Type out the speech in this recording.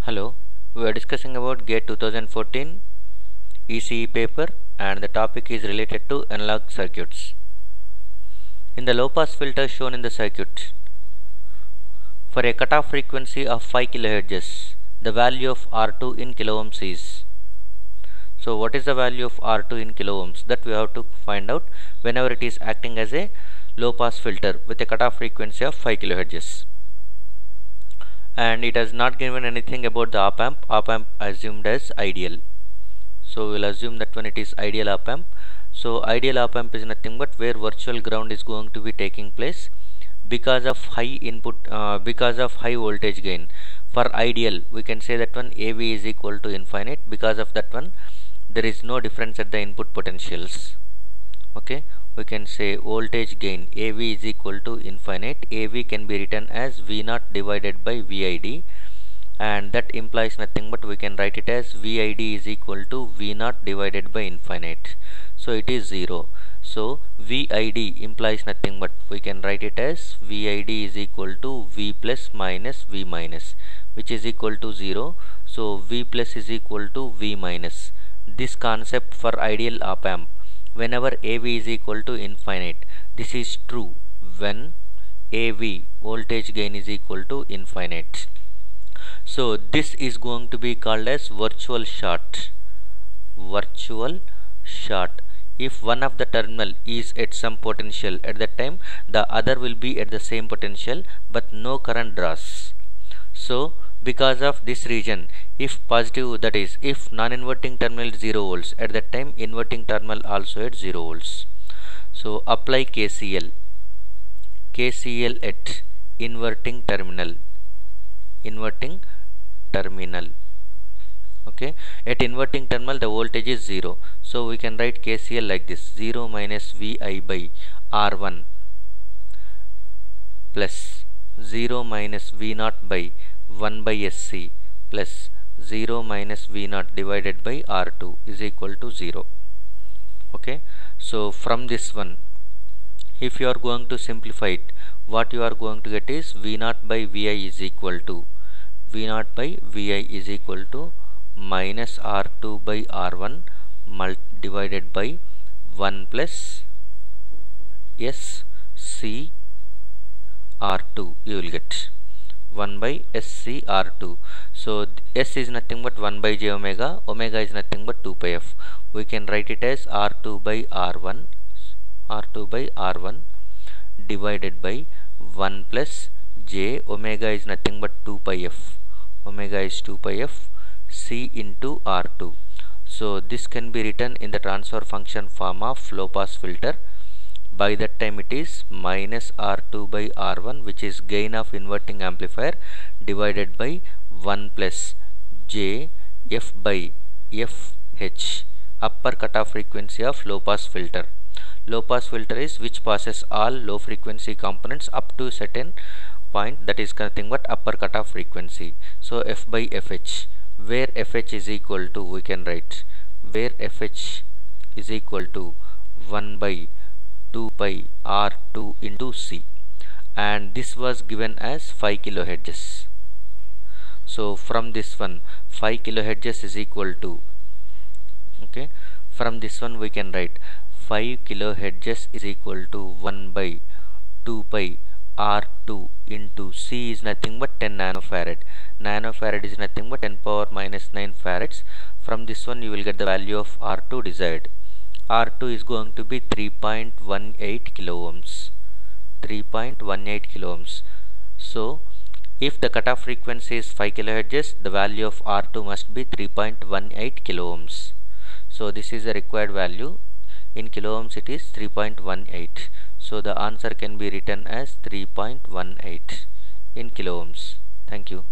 Hello, we are discussing about GATE 2014 ECE paper and the topic is related to analog circuits. In the low pass filter shown in the circuit, for a cutoff frequency of 5 kHz, the value of R2 in kilo ohms is. So what is the value of R2 in kilo ohms? That we have to find out whenever it is acting as a low pass filter with a cutoff frequency of 5 kHz. And it has not given anything about the op amp assumed as ideal. So we'll assume that when it is ideal op amp. So ideal op amp is nothing but where virtual ground is going to be taking place because of high input, because of high voltage gain. For ideal, we can say that one AV is equal to infinite. Because of that one, there is no difference at the input potentials. Okay, we can say voltage gain AV is equal to infinite. AV can be written as V0 divided by VID, and that implies nothing but we can write it as VID is equal to V0 divided by infinite. So it is 0. So VID implies nothing but we can write it as VID is equal to V plus minus V minus, which is equal to 0. So V plus is equal to V minus. This concept for ideal op amp, whenever AV is equal to infinite, this is true when AV voltage gain is equal to infinite. So this is going to be called as virtual short. Virtual short. If one of the terminal is at some potential, at that time the other will be at the same potential but no current draws. So because of this region, if positive, that is if non-inverting terminal is 0 volts, at that time inverting terminal also at 0 volts. So apply KCL at inverting terminal. Okay, at inverting terminal the voltage is 0. So we can write KCL like this: 0 minus VI by R1 plus 0 minus V0 by 1 by SC plus 0 minus V0 divided by R2 is equal to 0. Okay, so from this one, if you are going to simplify it, what you are going to get is V0 by VI is equal to minus R2 by R1 divided by 1 plus SC R2. You will get 1 by SC R2. So S is nothing but 1 by j omega. Omega is nothing but 2 pi f. We can write it as R2 by R1 divided by 1 plus j. Omega is nothing but 2 pi f. Omega is 2 pi f C into R2. So this can be written in the transfer function form of low pass filter. By that time it is minus R2 by R1, which is gain of inverting amplifier, divided by 1 plus J F by FH, upper cutoff frequency of low pass filter. Low pass filter is which passes all low frequency components up to certain point, that is nothing but upper cutoff frequency. So F by FH, where FH is equal to, we can write where FH is equal to 1 by 2 pi R2 into C, and this was given as 5 kHz. So from this one 5 kHz is equal to, okay, from this one we can write 5 kHz is equal to 1 by 2 pi R2 into C is nothing but 10 nanofarad. Nanofarad is nothing but 10 power minus 9 farads. From this one you will get the value of R2 desired. R2 is going to be 3.18 kilo ohms. 3.18 kilo ohms. So if the cutoff frequency is 5 kHz, the value of R2 must be 3.18 kilo ohms. So this is the required value. In kilo ohms it is 3.18. So the answer can be written as 3.18 in kilo ohms. Thank you.